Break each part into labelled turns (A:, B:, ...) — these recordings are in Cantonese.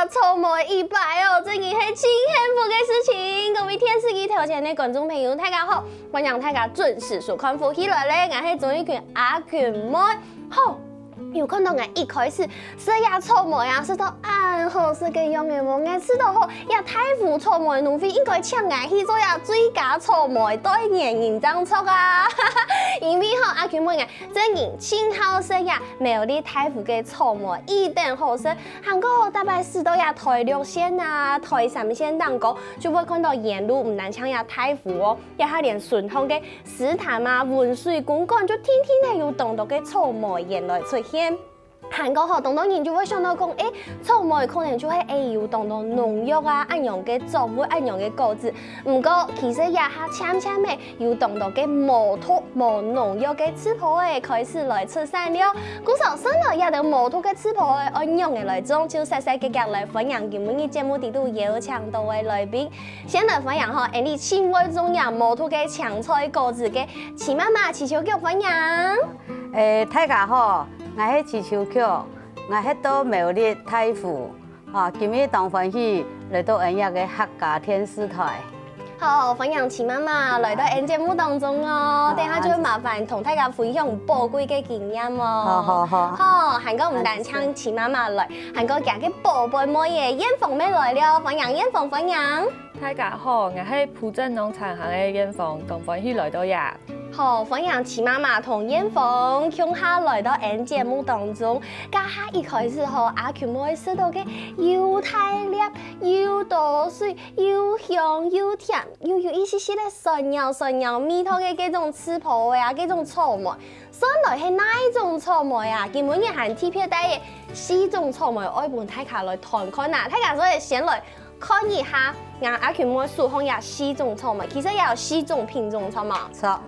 A: 凑满100哦，这已是真幸福的事情。各位电视机头前的观众朋友，大家好，欢迎大家准时收看《福喜来咧》，我是总一群阿群妹。好，有看到我一开始是要凑满呀，是到暗号是个样的无？我知道吼，要太富凑满路费应该抢我去做呀最佳凑满对年人张错啊！因为吼阿群妹啊，真人亲好食呀，没有你太富嘅凑满一定好食。韩国大概是到呀台6线啊、台3线当高，就会看到沿路唔难抢呀太富哦，也还连顺通嘅斯坦啊、温水公馆，就天天咧有动作嘅凑满沿来出现。韩国好，当然人就会想到讲，凑满可能就会有当到农药啊，按样嘅作物，按样嘅果子。不过其实也下渐渐的有当到嘅无土无农药嘅吃谱诶，开始来出产了。古时候生来也得无土嘅吃谱诶，按样嘅来种，就细细格格来分享今日节目底度邀请到嘅来宾，先来分享哈，你亲爱中呀无土嘅青菜果子嘅齐妈妈祈求叫分享。
B: 大家好。我是池秋巧，我是到苗栗太湖，今日当欢喜来到恩雅的客家电视台。
A: 好，分享齐妈妈来到恩节目当中哦，等下就会麻烦同大家分享宝贵的经验哦。好，韩国唔但请齐妈妈来，韩国家嘅宝贝妹嘢燕凤妹来了，分享燕凤分享。
C: 大家好，我是埔镇农场行的燕凤，当欢喜来到呀。
A: 好，分享齐妈妈同燕凤共下来到恩节目当中，家下一开始吼，阿群妹食到嘅又太粒又多水又香又甜，又有一些些咧酸油味道嘅嗰種吃譜啊，嗰種草莓，上來係哪一種草莓啊？基本嘅係特別帶嘅4種草莓，愛伴大家來談看啊，大家所以先來看一下，阿群妹數項有4種草莓，其實也有4種品種草莓。
B: 錯。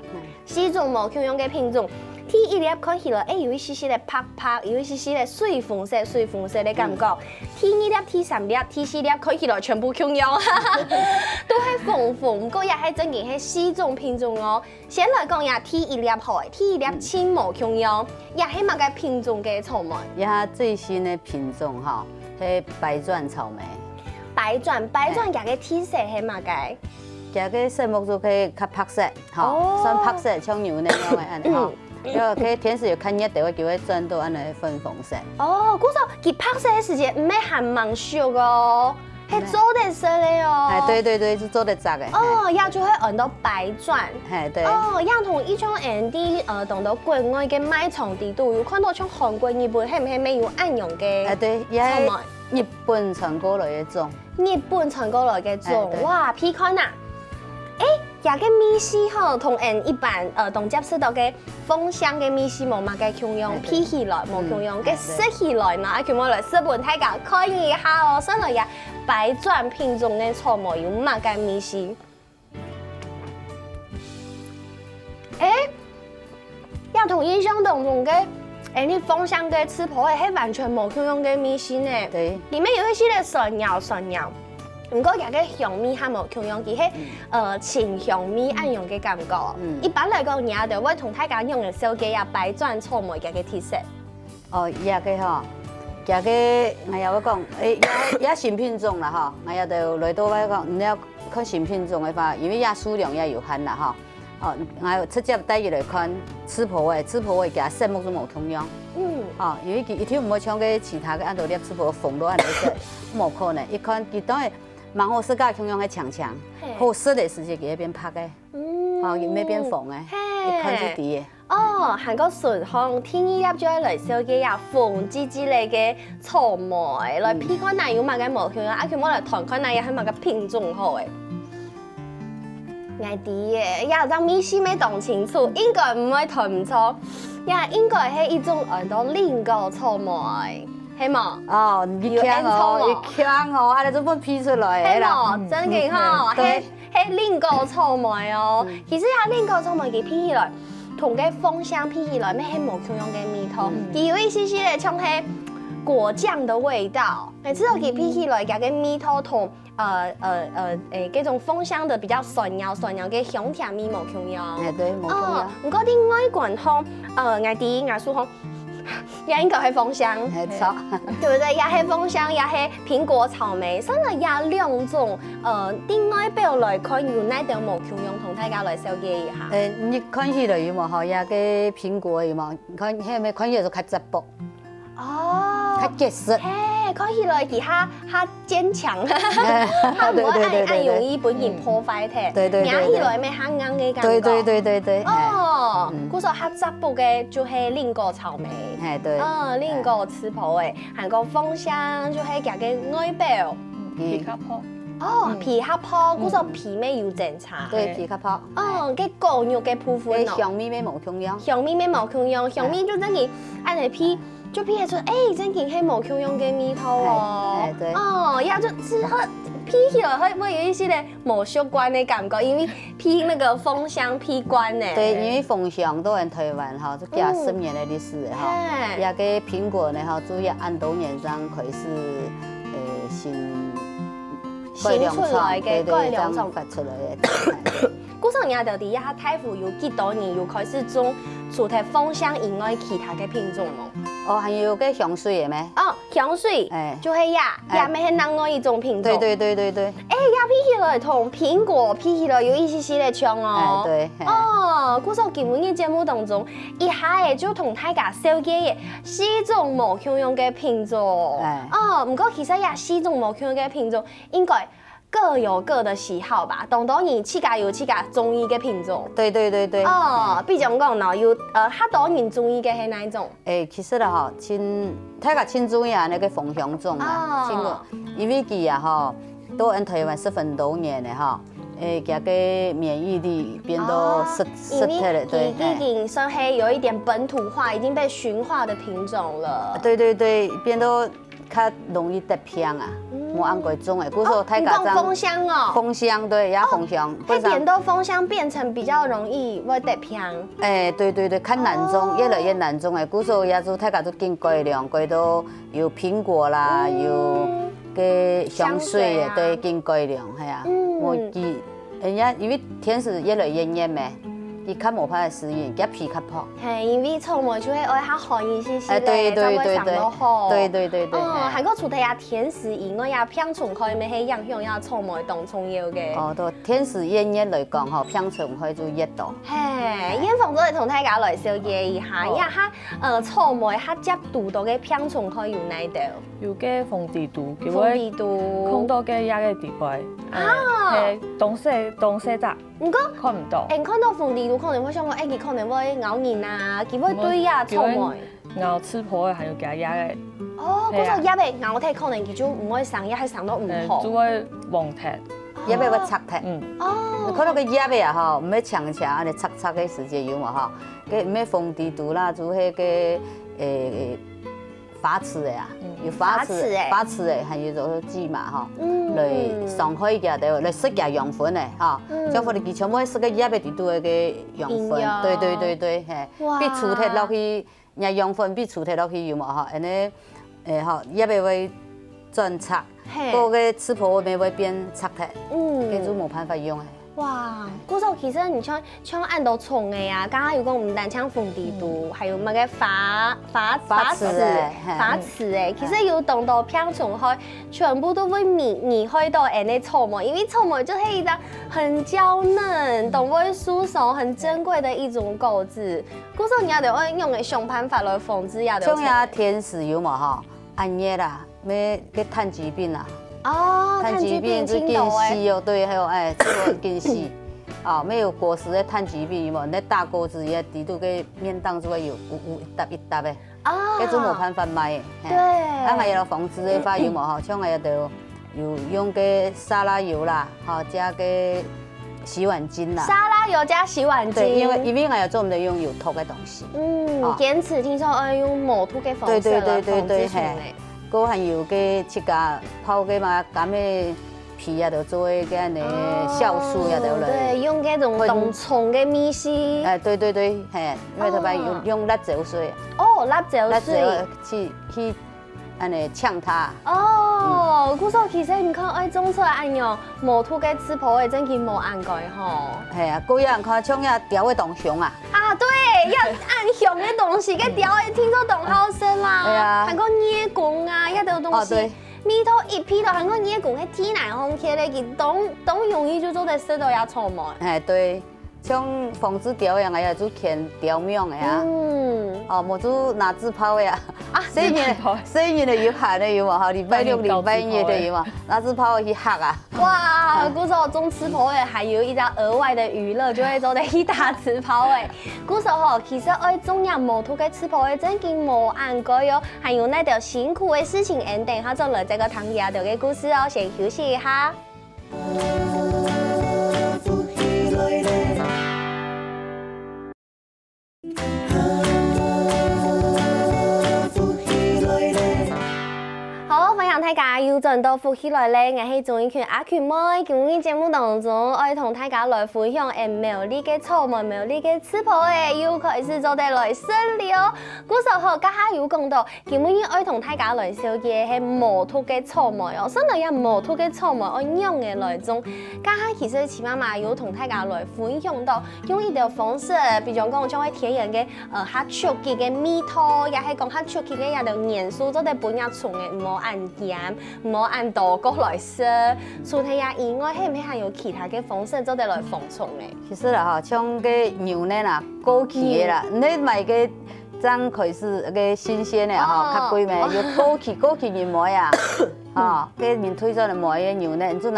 A: 4種無共樣嘅品種，第一粒看起來，有一些些嘅啪啪，有一些些嘅水粉色嘅感覺。第2粒、第3粒、第4粒看起來全部共樣，都係豐富，不過也係真嘅係4種品種哦。先來講下第1粒好，第1粒千無共樣，也係乜嘅品種嘅草莓？
B: 而家最新嘅品種哈，係白鑽草莓。
A: 白鑽夾嘅體色係乜嘅？
B: 加個色木就可以較白色，算白色，像牛那樣的安吼。要可以天時又看熱地，就會轉到安尼粉紅色。
A: 哦，古時候佢白色嘅時間唔係含芒熟個，係做得色嘅哦。
B: 對，是做得雜嘅。
A: 哦，也就會按到白鑽。
B: 對。
A: 哦，也同以前人啲當到國外嘅賣場地度，有看到像韓國、日本係唔係沒有按樣嘅？
B: 對，也係日本傳過來嘅種。
A: 日本傳過來嘅種，哇，皮看啊！也個米絲吼，同一般同接觸到嘅豐香嘅米絲冇乜嘅共樣，皮起來冇共樣，嘅食起來嘛，阿佢冇來食本睇下看一下哦，上來也白鑽品種嘅草莓有乜嘅米絲？也同印象當中嘅你豐香嘅吃譜係完全冇共樣嘅米絲呢？
B: 對，
A: 裡面有一些嘅酸油。唔過有個香味係冇共樣，佢係清香味按樣嘅感覺。一般嚟講，人就會同大家用嘅手機啊白鑽草莓嘅特色。
B: 哦，也個吼，也個我又要講，也新品種啦吼，我也就來到我講，唔要看新品種嘅話，因為也數量也有限啦吼。哦，我直接帶佢來看吃譜嘅加色木都冇同樣。哦，因為佢一條唔會像嘅其他嘅按道粒吃譜縫到按嚟食，冇可能。一看佢當係。蠻好食噶，共樣嘅長，好食嘅時節佢變拍嘅，佢咩變縫嘅，一看就啲嘅。
A: 哦，韓國順項天一入咗嚟燒嘅呀，縫之類嘅草莓，來批看奶油乜嘅冇共樣，佢冇嚟談看奶油係乜嘅品種好嘅。啱啲嘅，也讓米絲未講清楚，應該唔會談唔錯，也應該係一種按到lingo草莓。系冇？
B: 哦，一腔哦，一腔哦，安尼做本批出来
A: 系
B: 的啦。
A: 冇？真嘅吼，系lingo草莓哦。其實呀lingo草莓佢披起來，同嘅豐香披起來，咩係無香用嘅味道，佢有一絲絲嘅像係果醬的味道。每次都佢披起來，佢嘅味道同嗰種豐香的比較酸柔嘅香甜味無香用。
B: 哎，對，無香用。
A: 唔過另外一款吼，我第一我說吼。也應該係豐香，
B: 錯，
A: 對不對？也係豐香，也係蘋果、草莓，甚至也兩種。另外表來看，有哪條無香用，同大家來了解一下。
B: 你看起來有冇吼？也個蘋果有冇？看咩？看起來就較質薄，
A: 哦，
B: 較結實。
A: 嘿，看起來佢較堅強，他唔會按容易俾人破壞嘅。
B: 對對對。
A: 咬起來咩較硬嘅感覺。
B: 對。
A: 哦，嗰種較質薄嘅就係lingo果草莓。
B: 係對。
A: lingo果刺葡誒，韓國豐香就係夾嘅外表。
C: 皮卡泡。
A: 哦，皮較泡，嗰種皮咩要正常。
B: 對，皮較泡。
A: 哦，嘅果肉嘅部分
B: 咯。香味咩無香用？
A: 香味咩無香用？香味就等於按嚟皮。就皮出，真件係無香用嘅味道哦。
B: 對。
A: 哦，也就只喝皮起來會有一些咧無相關的感覺，因為皮那個豐香皮乾呢。
B: 對，因為豐香都喺台灣哈，就幾十年的歷史哈。也個蘋果呢哈，主要按多年上開始新
A: 出來嘅改良廠
B: 發出來嘅。
A: 古時也就啲呀，太湖有幾多年又開始種除咗豐香以外其他嘅品種咯。
B: 哦，還有個香水嘅咩？
A: 哦，香水，就係呀，咪係另外一種品種。
B: 對。
A: 呀，比起來同蘋果比起來有一些些的像哦。
B: 對。
A: 哦，古時候今日嘅節目當中，一下嘅就同大家紹介嘅4種無香用嘅品種。哦，不過其實呀4種無香用嘅品種應該各有各的喜好吧，當然自家有自家中意嘅品種。
B: 對。
A: 哦，比如講嗱，有較多人中意嘅係哪一種？
B: 其實啦嗬，大家親中意啊那個豐香種啦，因為佢啊嗬，都喺台灣10分多年咧嗬，佢個免疫力變到實體了，對。
A: 已經算係有一點本土化，已經被馴化的品種了。
B: 對，變到較容易得病啊。冇按過種誒，古時候太家長。
A: 豐香哦。
B: 豐香對，也豐香。
A: 它點到豐香變成比較容易會得病。
B: 對，較難種，越來越難種誒。古時候也做太家都經改良，改到有蘋果啦，有個香水誒，對，經改良係啊。我記，人家因為天時越來越熱咩。伊較無法適應，佢皮較薄。係，
A: 因為草莓就會愛較寒一些些咧，才會長得好。
B: 對。
A: 哦，韓國除咗呀甜食以外，呀品種可以咩係影響呀草莓當重要嘅。
B: 哦，對，甜食熱來講，吼品種可以做熱度。
A: 係，煙房都係同大家來紹介一下，呀哈草莓哈接度到嘅品種可以有哪度？
C: 有嘅鳳梨度，
A: 鳳梨度，
C: 看到嘅呀嘅地塊，係東西窄。唔過看唔到。
A: 看到鳳梨度可能會想講，佢可能會咬人啊，佢會對呀草莓。
C: 咬刺破嘅，還有加呀嘅。
A: 哦，嗰個呀被咬體可能佢就唔會生，也係生到唔好。
C: 就會黃踢，
B: 呀被會拆踢。
A: 哦。
B: 你看到個呀被啊，吼，唔係長長，安尼拆嘅時間有嘛，吼，佢唔係鳳梨度啦，做迄個法子的啊，有法子的，還有做芝麻吼，來上海嘅就來釋嘅養分嘅嚇，將佢哋佢全部釋個葉嘅地度嘅養分，對，係，比除體落去，人養分比除體落去有嘛嚇，安尼嚇葉嘅會轉拆，嗰個刺破咪會變拆體，跟住冇辦法用嘅。
A: 哇，嗰時候其實你像按到蟲嘅呀，剛剛有講唔單槍鳳梨度，還有乜嘅法子誒，其實有當到品種開，全部都會移開到誒啲草莓，因為草莓就係一張很嬌嫩、都會疏鬆、很珍貴的一種果子。嗰時候你也得按用嘅想辦法來防止也得。
B: 種呀甜食有嘛吼，按熱啦，咩嘅炭疽病啊。
A: 哦，
B: 炭疽病就更細哦，對，還有這個更細，哦，沒有果實的炭疽病有冇？那大果子也底度個面當就會有一沓的，嗰種冇辦法買。
A: 對，
B: 啊，我有防止的話有冇吼？像我有用個沙拉油啦，吼加個洗碗精啦。
A: 沙拉油加洗碗精。
B: 對，因為我有做唔到用有毒的東西。
A: 堅持聽說要用無毒嘅方式來防止蟲類。
B: 搁还有个七家泡个嘛，干迄皮啊，就做个安尼酵素啊，就来。
A: 对，用嗰种冻葱嘅米丝。
B: 哎，对对对，嘿，因为他们用辣椒水。
A: 哦，辣椒水。
B: 去安尼呛它。
A: 哦，古说其实你看，哎，种出来安样，毛土嘅吃泡的真係冇按过吼。
B: 系啊，嗰样看像呀雕的东熊啊。
A: 啊，对，要按熊的东西，嘅雕的听说动好深啦。
B: 对啊。
A: 还讲捏工啊，一条东西。
B: 对。
A: 米头一批到韩国捏工，迄天南风贴咧，佢东容易就做得石头也臭毛。
B: 哎，对。像房子雕样个呀，做填雕面个呀。哦，冇做拿纸泡呀。啊，生日的有下的有嘛哈，礼拜六、礼拜日的有嘛，拿纸泡去下啊。
A: 哇，古时候种吃泡的还有一张额外的娱乐，就会做得去打吃泡的。古时候其实爱种样毛土嘅吃泡的真经冇按过哟，还有那条辛苦的事情 ending， 好做了这个唐亚的故事哦，先休息一下。大家又轉到福起來咧，我係總一群阿群妹，今日節目當中，我同大家來分享苗栗嘅草莓、苗栗嘅吃泡誒，又開始做得來順利哦。古時候家下有講到，今日我同大家來紹介係毛土嘅草莓哦，甚至有毛土嘅草莓我用嘅來種，家下其實前媽媽有同大家來分享到，用一條方式，比如講將喺天然嘅較粗嘅嘅米土，也係講較粗嘅嘅一條元素做得本日蟲嘅，唔好按鹽。唔好按多過來食，除咗呀以外，係唔係還有其他嘅方式做得來防蟲咧？
B: 其實啦吼，像個牛奶啦、枸杞嘅啦，你買個真可以是個新鮮嘅吼，較貴咩？有枸杞面膜呀，吼，個面推出嚟膜嘅牛奶，你做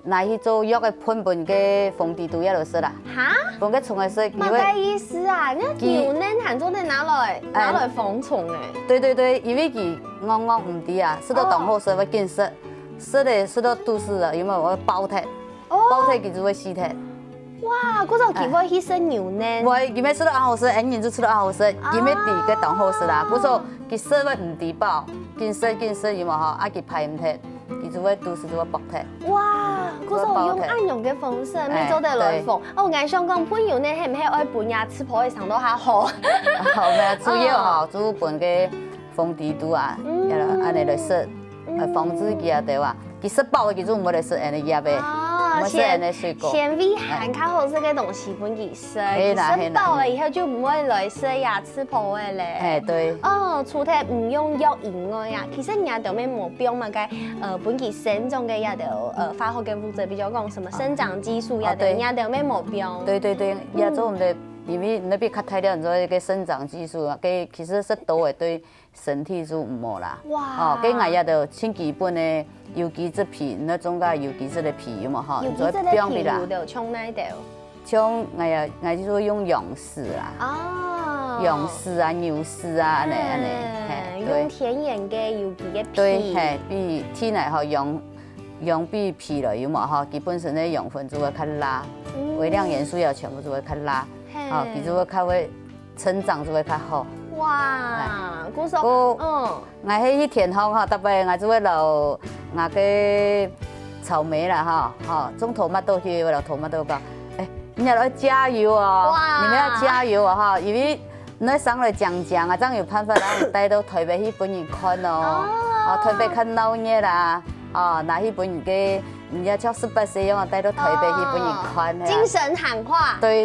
B: 拿去做藥嘅噴噴嘅防治毒藥就食啦。哈？防個蟲嘅食。
A: 乜嘅意思啊？那牛奶係做得拿來防蟲嘅？
B: 對，因為佢啱唔啲啊，食到當好食會見食，食到肚子啊，有冇我爆踢？爆踢佢就會死踢。
A: 哇！嗰陣佢會去食牛奶。
B: 會，佢咪食到啱好食，人就食到啱好食，佢咪啲嘅當好食啦。嗰陣佢食會唔啲飽，見食有冇嗬？啊佢排唔踢，佢就會肚子就會爆踢。
A: 哇！嗰陣用按用嘅方式，咪做得來防。哦，我想講配油呢，係唔係愛半日吃泡嘅上到下好？
B: 好咩？主要吼，做半個防治毒啊，安尼來食，防止佢啊對話。佢食飽嘅，佢就唔會來食安尼葉嘅，唔食安尼水果。纖維含較好食嘅東西本佢食，食飽了以後就唔會來食呀吃泡嘅咧。哎，對。
A: 哦，除咗唔用藥以外呀，其實人家就咩目標嘛，嘅本佢生長嘅呀條化學嘅物質，比如講什麼生長激素呀，人家就咩目標。
B: 對，呀做唔得。因為那邊較大量咗個生長激素啊，佢其實食多嘅對身體就唔好啦。哇！哦，佢我也就先基本嘅有機質皮，那種個有機質嘅皮有嘛吼，
A: 有機質嘅皮有就從哪度？
B: 從我就用羊絲啦。哦。羊絲啊、牛絲啊，安尼。
A: 用天然嘅有機嘅皮。
B: 對，係比天然吼羊比皮了有嘛吼，佢本身嘅養分就會較辣，微量元素也全部就會較辣。哦，佢就會較會成長就會較好。
A: 哇！古時
B: 我喺田方吼，特別我就會留那個草莓啦哈，種토마토去留토마토講，你要加油哦，你們要加油啊哈，因為你上來講啊，這樣有辦法讓帶到台北去本人看哦，台北看老嘢啦，拿去本人嘅。人家叫18歲用啊，帶到台北去俾人看。
A: 精神喊話。對。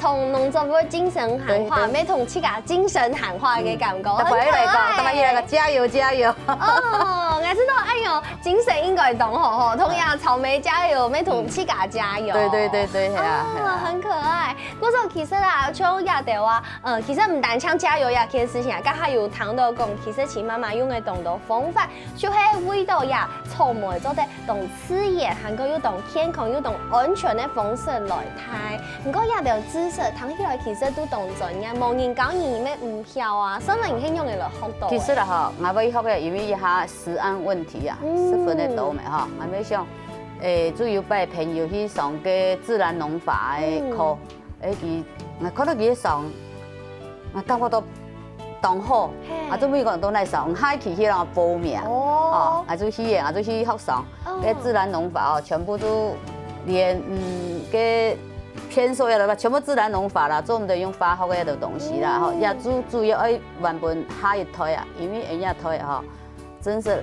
A: 同農作部精神喊話，咩同自家精神喊話嘅感覺。
B: 特別嚟講，特別嚟講，加油！
A: 哦，我知道，哎呦，精神應該懂吼，同樣草莓加油，咩同自家加油。
B: 對，係啊。
A: 很可愛。嗰時候其實啊，像亞條啊，其實唔單唱加油呀，件事情啊，家下有談到講，其實前媽媽用嘅動作方法，就係為到呀草莓做得同刺激。韓國要同健康、要同安全的方式來睇，唔過也條知識，睇起來其實都當真嘅，冇人教你咩唔曉啊，所以人輕用嘅來學到。
B: 其實啦哈，我要學嘅因為一下食安問題啊，十分的多咩哈，我要想，主要拜朋友去上個自然農法嘅課，佢我看到佢上，我感覺到冻好，啊，做每个人都来送，海去迄人保命，哦，啊，做鱼啊，做去福送，个自然农法哦，全部都连个偏数也都全部自然农法啦，做唔得用化学个的东西啦，吼，也主要爱原本海一推啊，因为人家推吼，真是。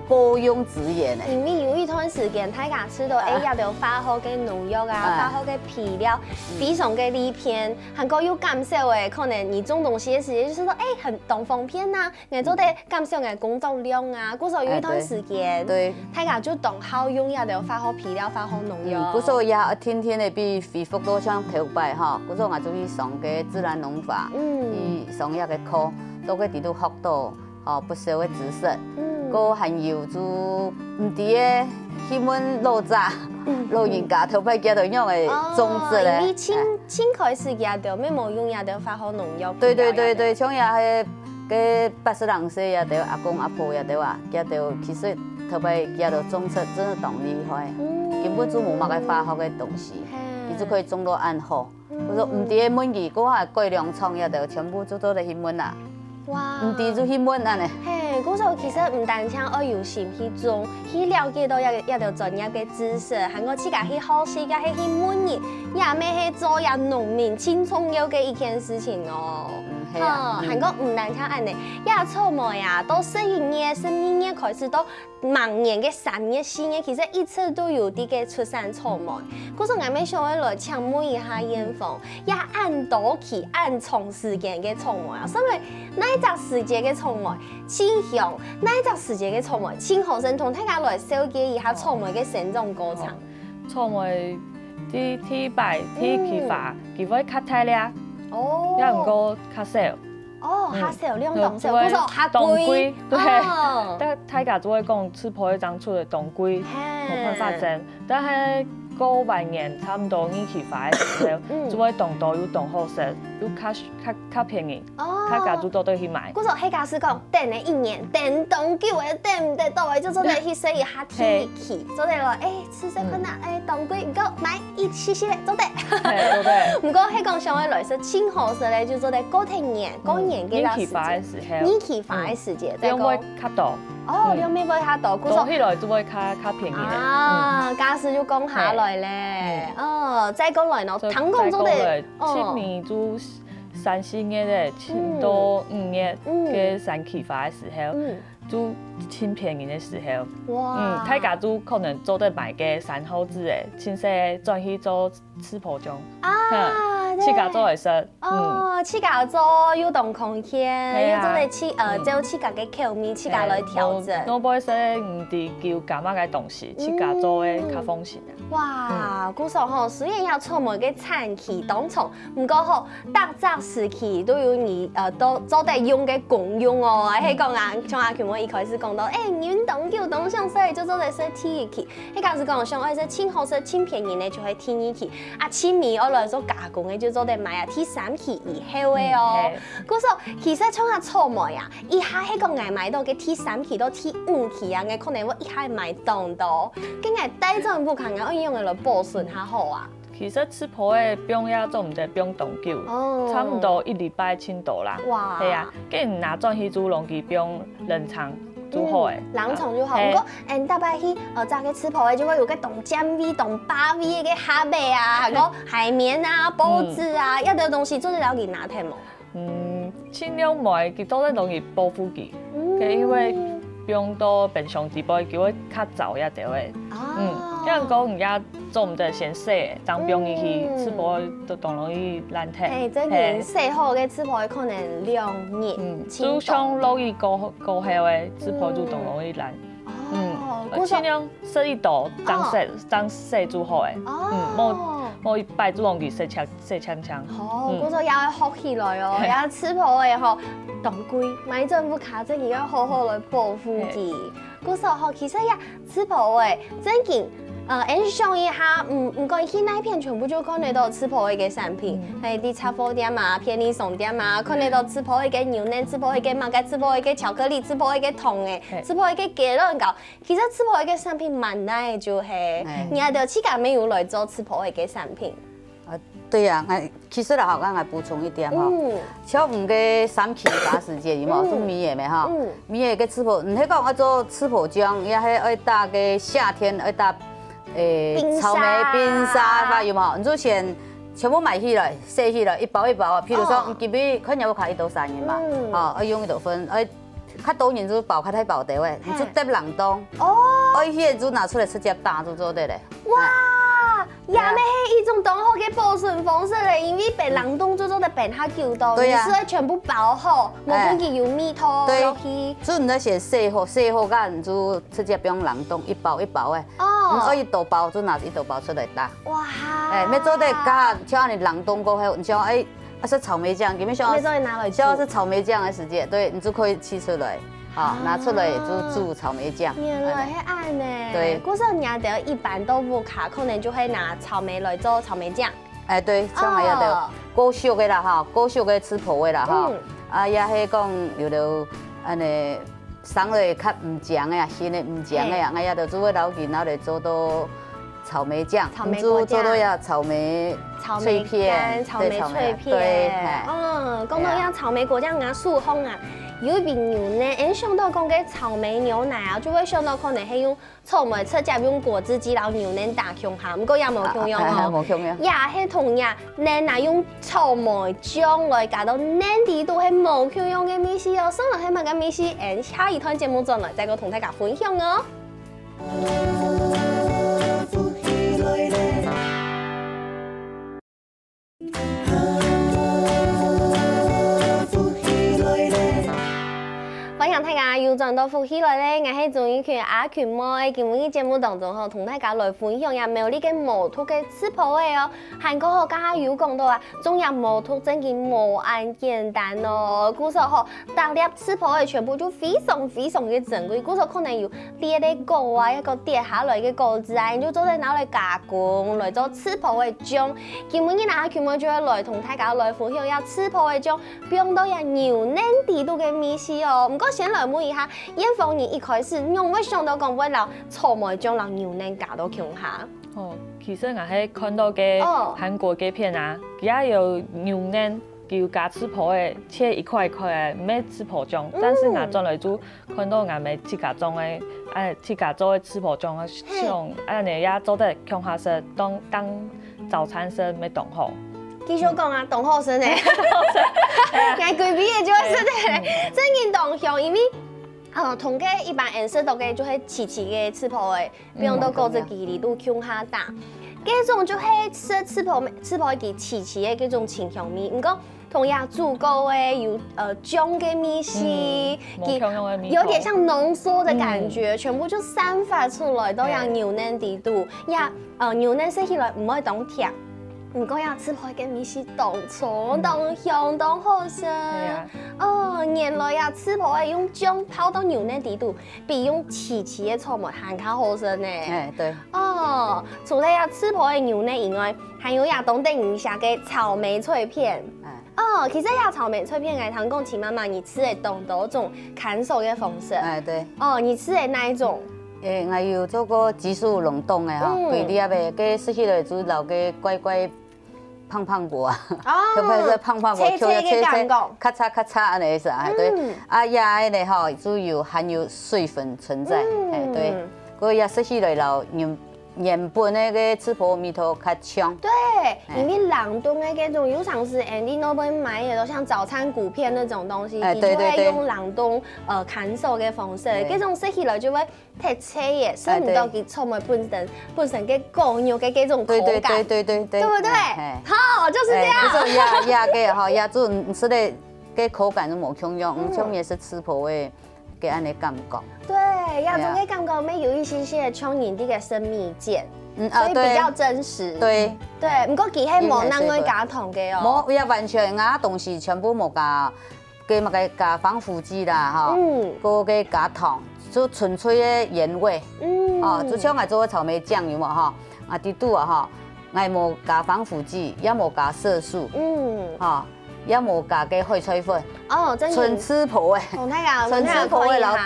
B: 不庸置疑呢。
A: 因为有一段时间，大家吃到也着化学嘅农药啊，化学嘅皮料，非常嘅利片，韩国有减少诶，可能你种东西嘅时间，就是说，很挡风片呐，你做得减少嘅工作量啊，嗰时候有一段时间，对，大家就当好用也着化学皮料、化学农药。
B: 嗰时候也天天的比恢复到像头摆哈，嗰时候我就去上嘅自然农法，去上遐个课，都去伫度学到哦不少嘅知识。个还有就唔伫个迄门老早老人家头摆叫着用的种子咧，
A: 因为清开始也着咩冇用也着化学农药。
B: 对，像也迄个80人岁也着阿公阿婆也着啊，叫着其实头摆叫着种出真的动厉害，根本就无乜个化学的东西，伊就可以种到安好。我说唔伫个门去，个还改良厂也着全部做到咧迄门啦。哇！唔伫就迄门安尼。
A: 嘿，嗰时候其实唔单止要有心去种，去了解到也着专业嘅知识，还我自家去学习，甲去问人，也咩去做也农民轻重要嘅一件事情哦。韩国唔单止安尼，也草莓啊，到11月、12月开始到明年嘅3月、4月，其实一直都有啲嘅出产草莓。嗰时候我咪想要来请问一下燕峰，也按多期、按长时间嘅草莓啊，所以哪一只时节嘅草莓清香，哪一只时节嘅草莓清好生同大家来了解一下草莓嘅成长过程。
C: 草莓啲摆起发，佢会较大粒。哦，也唔过较少。
A: 哦，较少量冻少，嗰种较贵。
C: 对，但大家只会讲吃破一张出的冻贵，冇办法整。但系过晚年差唔多年起发的时候，只会冻多又冻好食，又较便宜，大家都对去买。
A: 嗰种迄家是讲等了1年，等冻久的等唔得到的，就做得去洗一下天气，做得来吃这困难，冻贵唔够买一些些做得。
C: 对对。
A: 唔过迄讲上来说，清好食咧，就做得过年嘅
C: 年起发的时候，
A: 年起发的时节，
C: 再讲较多。
A: 哦，两米买较多，
C: 冻起来就会较便宜咧。
A: 啊，假使就讲下来咧，再讲来咯，糖讲做得，
C: 清年就3、4月咧，到5月嘅三起发的时候，就清便宜的时候。哇！大家就可能做得买个3毫子的，清洗转去做吃破浆。啊。去家做会食。
A: 哦，去家做有动空间，又做得去就去家嘅口味，去家来调整。
C: 我买说唔伫求干嘛个东西，去家做的较放心啊。
A: 哇，古时候虽然要草莓嘅产期当从，唔过吼，大早时期都有你都做得用嘅功用哦。迄讲啊，像阿权我一开始讲到，运动叫动上所以就做得说天气。迄假是讲像爱说清好食、清便宜呢，就系天气。啊，清米我来做加工嘅就做得买啊，天3期以后嘅哦。古时候其实像下草莓啊，一下迄个爱买到嘅天3期到天5期啊，嘅可能我一下买当到，今日带种不看啊，用嘅来保存较好啊。
C: 其实吃破的不用也做唔得，不用冻久，差不多1礼拜清到啦。哇，系啊，跟拿转去煮容易不用冷藏。煮好诶，
A: 冷藏就好。不过，大摆去早去吃破的，就会有个冻酱味、冻巴味嘅虾米啊，还有海绵啊、包子啊，一堆东西做得了给拿睇冇？
C: 尽量买佢都得容易保护佢，因为不用到冰箱直播，叫佢较早一条诶。因为讲人家做唔得先洗，当冰入去吃破都当容易烂睇。
A: 即件洗好嘅吃破可能2日。
C: 就像落雨过后诶，吃破就当容易烂。尽量洗一度，当洗煮好诶。冇一摆就容易洗呛呛。
A: 嗰时也要学起来哦，也吃破诶吼，冻贵，买政府卡证也要好好来保护佢。嗰时候其实也吃破诶，真件。想一下，唔过去那片全部就看得到吃破嘅产品，係啲杂貨店啊、便利商店啊，看得到吃破嘅牛奶、吃破嘅馬吉、吃破嘅巧克力、吃破嘅糖嘅、吃破嘅雞卵糕。其實吃破嘅產品蠻大就係，而家就自家沒有來做吃破嘅產品。
B: 对呀，其实啦，吼，我来补充一点吼，像唔个3起8时节，有冇？做米的咩吼？米的个吃婆，唔迄讲要做吃婆浆，也迄爱搭个夏天爱搭草莓冰沙吧，有冇？你就先全部买起来，洗起来，一包一包啊。譬如说，基本可能要开1道3元嘛，吼，要用1道粉，较多人就包较太包的喂，你就得冷冻。哦，迄个就拿出来直接打就做得嘞。
A: 哇，也咩迄一种冻好嘅保存方式嘞，因为被冷冻做的变下久冻，你是会全部包好，无分佮有米拖落去。
B: 所以你先洗好，洗好甲你就直接不用冷冻，一包一包的。哦，你1道包就拿1道包出来打。哇，要做得甲像你冷冻过后，你像是草莓酱，基本上像是草莓酱的时间，对，你就可以取出来，好，拿出来就煮草莓酱。
A: 原来是安呢。
B: 对，
A: 古时候人家的一般豆腐卡可能就会拿草莓来做草莓酱。
B: 对，像那个古熟的啦哈，古熟的吃婆的啦哈，也迄讲有了安尼送来较唔强的啊，新的唔强的啊，也就做个老囡仔来做到。草莓酱，做到呀草莓脆片，
A: 草莓脆片，讲到呀草莓果酱啊，速烘啊，有一瓶牛奶，想到讲嘅草莓牛奶啊，就会想到可能係用草莓直接用果汁機然後牛奶打香下，不過也冇香用哦，
B: 冇香用，
A: 也係同呀，奶奶用草莓醬來加到奶啲都係冇香用嘅米絲哦，上來係乜嘅米絲？下一段節目再來再個同大家分享哦。歡迎大家又轉到福喜來咧，我係鍾意權阿權妹，今日節目當中同大家來分享下苗栗嘅毛兔嘅吃婆嘅哦。韓國好家下有講到啊，種入毛兔真嘅冇咁簡單哦。古時候大粒吃婆嘅全部都非常嘅珍貴，古時候可能有裂啲膏啊，一個跌下來嘅膏子啊，就做嚟拿嚟加工來做吃婆嘅醬。今日阿權妹就會來同大家來分享下吃婆嘅醬，用到有牛奶地度嘅米絲哦。唔過先來問一下，燕鳳你一開始用會想到講會攞草莓醬攞牛奶加到強下？
C: 哦，其實我係看到嘅韓國嘅片啊，佢也有牛奶，叫加吃婆嘅切一塊一塊嘅，唔係吃婆醬。但是我轉來做看到我咪自家種嘅，自家做嘅吃婆醬啊，像安尼也做得強下食，當早餐食咪當好。
A: 繼續講啊，當好食呢，眼鬼鼻嘅就係食得，真嘅當香，因為同嘅一般顏色都嘅就係黐黐嘅吃婆嘅，不用到果子機裏都強下大。嗰種就係吃婆嘅黐黐嘅嗰種清香味，唔過同樣足夠嘅有醬嘅米絲，有點像濃縮的感覺，全部就散發出來都有牛奶地度，牛奶食起來唔可以當甜。唔過要吃婆嘅米絲當葱當香當好食。原來呀吃婆係用醬泡到牛奶地度，比用黐黐嘅草莓還較好食呢。
B: 對。
A: 除了呀吃婆嘅牛奶以外，還有呀當地以下嘅草莓脆片。其實呀草莓脆片嘅，堂講起媽媽，你吃嘅當多種砍手嘅方式。
B: 對。
A: 你吃嘅哪一種？
B: 我有做過技術冷凍嘅哈，貴啲嘅，佢食起來就老嘅乖胖果啊，特別是胖果，切咔嚓咔嚓安尼是啊，對，也呢吼，就有含有水分存在，對，佢也食起來老原本那個吃婆米頭較香。
A: 對，因為冷凍的嗰種有常是你那邊買的都像早餐谷片那種東西，你就會用冷凍砍手的方式，嗰種食起來就會特切嘅，食唔到佢草莓本身嘅果肉嘅嗰種口感。對，對不對？好，就是這樣。
B: 就是嘅哈，也就唔吃的嘅口感都冇香用，香也是吃婆的。給安尼感覺，
A: 對，亞種嘅感覺咩有一些些像人哋嘅生命感，所以比較真實。對，唔過佢係冇能夠加糖嘅哦。
B: 冇，也完全啊東西全部冇加，佢咪加防腐劑啦，嗬，個加糖，就純粹嘅原味。就像我做草莓醬有冇嗬？啲度啊嗬，我冇加防腐劑，也冇加色素。也冇加嘅翡翠粉，純吃婆嘅，
A: 同大家
B: 純吃婆嘅老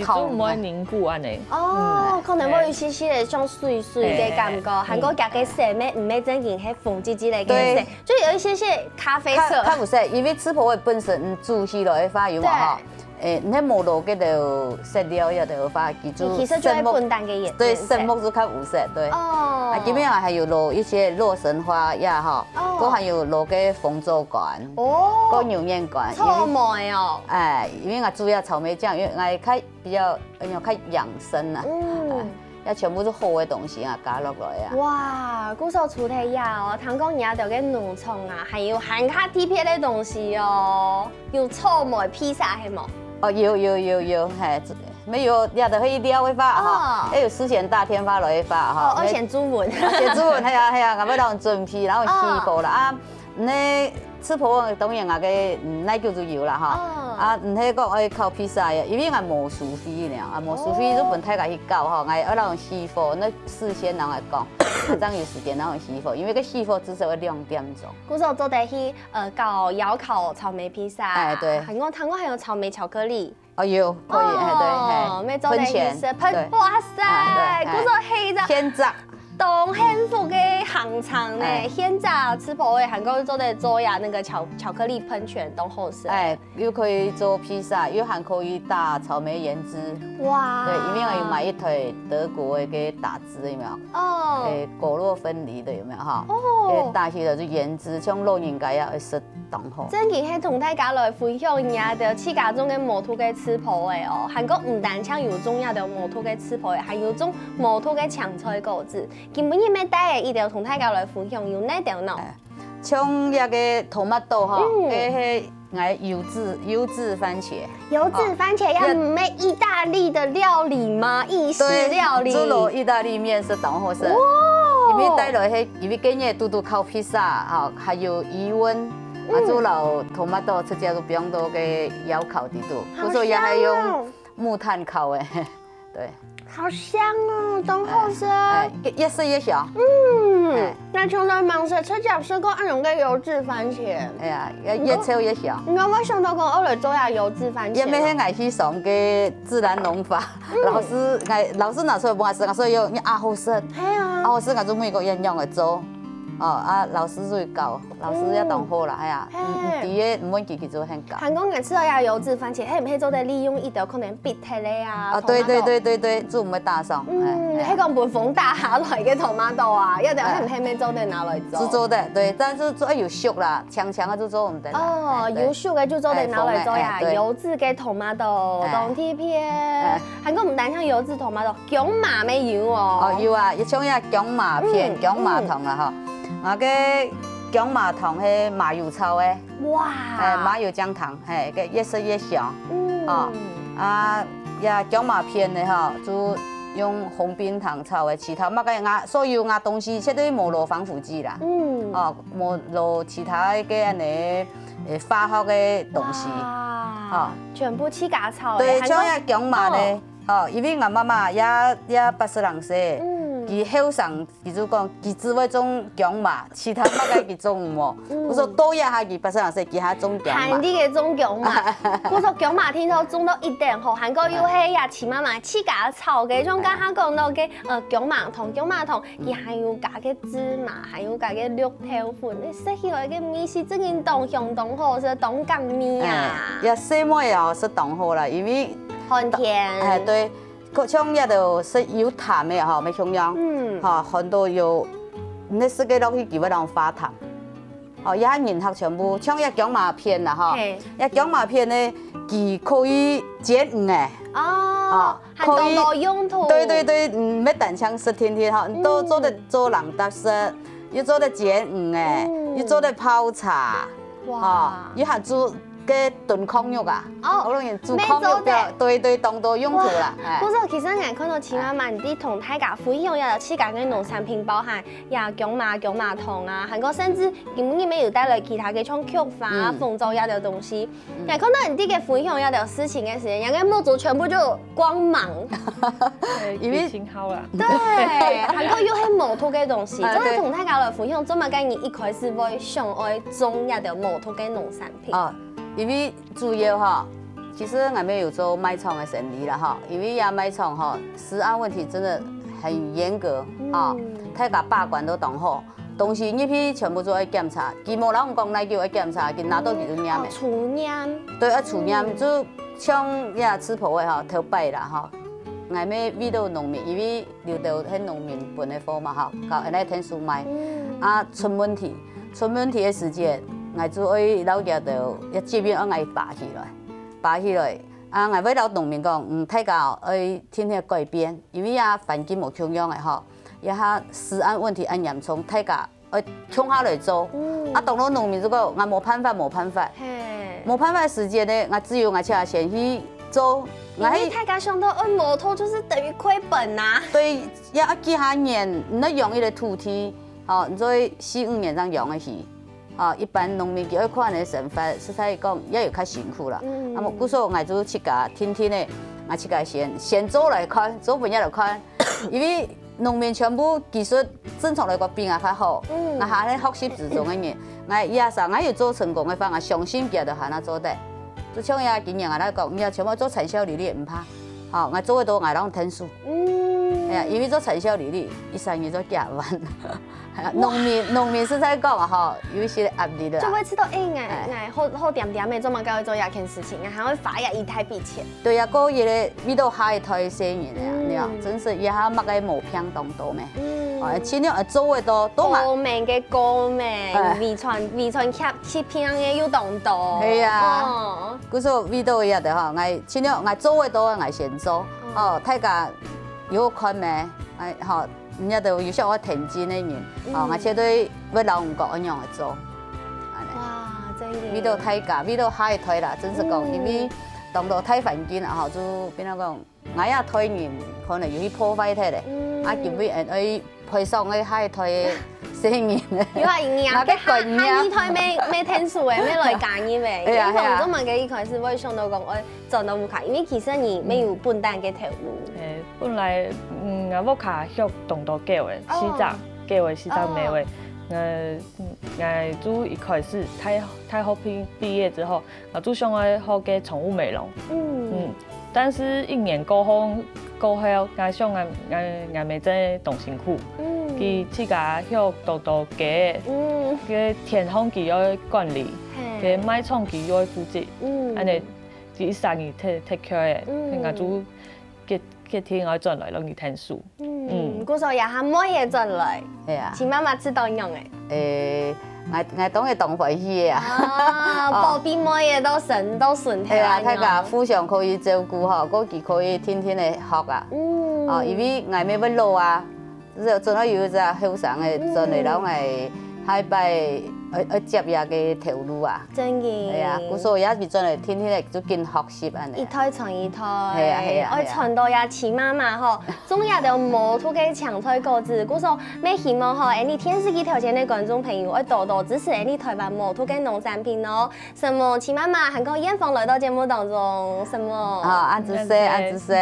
B: 透，
C: 唔会凝固安尼。
A: 哦，可能会有些些像水水的感觉，韩国加个色咩唔係真件係粉唧唧嚟嘅色，就有一些些咖啡色。
B: 它唔色，因为吃婆本身煮起来发油嘛吼。你迄无落嗰度色料也就发记住。
A: 其实就係笨蛋嘅顏色。
B: 对，色木就較有色，對。哦。啊，基本上還有落一些洛神花呀，哈。哦。嗰還有落個鳳州乾。哦。嗰牛面乾。
A: 臭美哦。
B: 哎，因為我主要草莓醬，因為我較比較較養生啊。嗯。要全部都好嘅東西啊，加落來啊。
A: 哇，古時候出體呀哦，聽講也有個農場啊，還有韓卡特別嘅東西哦，有臭美披薩係冇？
B: 哦，有，嘿，沒有，也就可以撩一發哈，還有絲線大天發落一發哈。
A: 哦，寫中文。
B: 寫中文，係啊，我要讓準備，然後洗過啦啊，你吃婆當然我嘅奶叫做油啦哈，啊，唔係講愛靠披薩嘅，因為我冇蘇菲呢，啊冇蘇菲都本太個去搞哈，我要讓洗貨，那事先讓我講，這樣有時間讓我洗貨，因為個洗貨至少要2點鐘。
A: 嗰時候做得去搞窯烤草莓披薩，
B: 哎對，
A: 韓國還有草莓巧克力。
B: 哦有，可以，哎對，
A: 噴泉，噴，哇塞，嗰時候黑咗。
B: 天澤。
A: 當幸福嘅行場呢，現在吃婆嘅韓國做得做呀那個巧克力噴泉都好食。哎，
B: 又可以做披薩，又還可以打草莓鹽汁。哇！對，因為我有買一台德國嘅給打汁，有沒有？哦。果肉分離的有沒有哈？哦。打起來就鹽汁，像老人家要食當好。真嘅係同大家來分享呀，就自家種嘅摩托嘅吃婆嘅哦。韓國唔單槍有種呀的摩托嘅吃婆嘅，還有種摩托嘅強菜果子。今日要帶嘅一條同大家來分享，有哪條呢？像一個토마토哈，係油漬番茄。油漬番茄要唔係意大利的料理嗎？意式料理。煮落意大利麵是當好食。因為帶來係因為今日嘟嘟烤披薩，哈，還有魚丸，啊煮落토마토直接就不用多嘅窯烤啲度，不過也係用木炭烤嘅，對。好香哦，都好食，越吃越香。那從來冇食出入食過那種嘅油漬番茄。哎呀，越吃越香。你有冇想到講我來做下油漬番茄？因為係愛去上嘅自然農法，老師拿出來幫我食，所以用阿好食。係啊，阿好食，我做每個樣樣嚟做。哦啊，老師最教，老師也當好啦，係啊，第一唔會自己做很教。韓國人吃到呀油漬番茄，係唔係做得利用一條可能別體咧啊？啊，對，做唔會打上。係講半風打下來嘅tomato啊，一條係唔係咩做得拿來做？是做的，對，但是做有熟啦，強嘅就做唔得。哦，有熟嘅就做得拿來做呀，油漬嘅tomato當貼片。韓國唔單唱油漬tomato，姜麻咩油哦？哦，有啊，一種呀姜麻片、姜麻糖啦嗬。我嘅姜麻糖係麻油炒嘅，哇！麻油薑糖，係越食越香。哦，啊，呀姜麻片嘅嗬，就用紅冰糖炒嘅，其他乜嘅壓所有壓東西，絕對冇落防腐劑啦。哦，冇落其他嘅安尼化學嘅東西。哦，全部自家炒嘅。對，像呀姜麻咧，哦，因為我媽媽也80歲。佢後生，佢就講佢只會種姜麻，其他乜嘅佢種唔喎。我說多一下佢80歲，佢係種姜麻。韓啲嘅種姜麻，我說姜麻聽說種到一定好，韓國有係呀，起碼嘛自家炒嘅，像剛剛講到嘅姜麻糖，佢還有加嘅芝麻，還有加嘅綠豆粉，你食起來嘅味是真係當香當好食，當甘味啊！也什麼也好是當好啦，因為很甜。哎，對。像也就是有痰的哈，沒同樣，哈很多有，你食嘅落去基本上發痰，哦，也係人客全部，像一姜麻片啦哈，一姜麻片呢，佢可以減鹽嘅，哦，可以多用途，對，唔咩單槍食天天哈，都做得做冷搭食，又做得減鹽嘅，又做得泡茶，哇，又係做。嘅燉控肉啊，好容易做控肉嘅，對，當到用途啦。嗰時候其實我看到前晚啲同大家分享有自家嘅農產品，包含呀姜麻糖啊，韓國甚至根本沒有帶來其他嘅像菊花、鳳爪一條東西。但係看到人哋嘅分享一條事情嘅時候，人家模組全部就光芒，因為挺好啦。對，韓國有係摩托嘅東西，所以同大家來分享，做乜嘅人一開始會想愛種一條摩托嘅農產品。因為主要哈，其实俺们有做卖场的生意啦哈，因为呀卖场哈食安问题真的很严格啊，大家把关都当好。 东西入去全部做要检查，鸡毛人讲来叫要检查，跟拿到几多验的。
A: 储验。对，
B: 要储验，就像呀吃铺的哈，头摆啦哈。俺们遇到农民，因为留到迄农民分的货嘛哈，搞安尼天数卖。啊，出问题的时间，俺就爱老家就一这边爱拔起来。啊，俺要老农民讲，大家爱天天改变，因为呀环境无同样的哈。 也哈食安问题很严重，大家要冲下来做。啊，当然农民这个我冇办法，冇办法的时间呢，我只有我先去做。
A: 因为大家想到按摩托就是等于亏本呐。
B: 对，要几下年，你用一个土地，哦，你做4、5年这样用的是，哦，一般农民要看的生活，实在讲也有较辛苦啦。那么，故说我就去家天天的，我去家先做来看，做本也来看，因为。 农民全部技术正常来讲比我较好，我下咧学习自种的人，我也啥我要做成功的方法，相信家就下那做得。就像呀今年我来讲，你要全部做产销履历唔怕，好，我做得多我让天数。哎呀，因为做产销履历，一3月做加完。农民是在讲啊哈，有一些压力的。
A: 就会知道哎，好点的做嘛，该会做一件事情，还会发一大笔钱。
B: 对呀，个月咧遇到下台生意的呀，你啊，真是也还乜个冇偏当多咩？尽量做得多，
A: 多嘛。高明嘅高明，遗传去偏嘅又当多。
B: 系啊，故说遇到也得哈，我尽量我做得多，我先做。哦，大家有看咩？哎，好。 人家都有像我田间的人，哦，而且对要老五国一样的做，
A: 哇，真的。
B: 遇到大家，遇到海推啦，真是讲，因为当到太环境啦，吼，就变成讲，我也推人可能有去破坏它嘞，啊，因为去配送个海推生意咧。
A: 因为营养嘅海推没天数诶，没来干嘅呗。因为从这么个一开始，我想到讲，我做到不卡，因为其实你没有笨蛋嘅投入。
C: 本来我卡学动作计划，计划洗澡美味。我做一开始太好毕业之后，我做想要好嘅宠物美容。但是1年过后，我想我咪真动辛苦。佢去家学多嘅，嘅田方佢要管理，嘅卖场佢要负责，安尼第3年 take care 嘅，我做嘅天我转来容易天数。
A: 嗰時候也係冇嘢轉來，
B: 係啊，
A: 請媽媽知道用
B: 嘅。我當然當回去啊。
A: 保庇冇嘢都順體。
B: 係啊，大家互相可以照顧嗬，嗰佢可以天天嚟學啊。哦，因為我咪要老啊，就真係有一隻後生嘅真係老係喺拜。接也嘅條路啊，
A: 真嘅，
B: 係啊，故所也是真係天天嚟做緊學習安尼。
A: 一胎傳一胎，
B: 係啊係啊，
A: 愛傳到也似媽媽吼，總也就冇土嘅強推個字，故所咩希望吼，你電視機頭前嘅觀眾朋友，愛多多支持你台灣冇土嘅農產品哦。什麼似媽媽，韓國艷芳來到節目當中，什麼？
B: 安子說。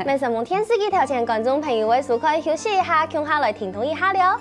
A: 咩什麼電視機頭前觀眾朋友，會趕快休息一下，共下來聽同一下了。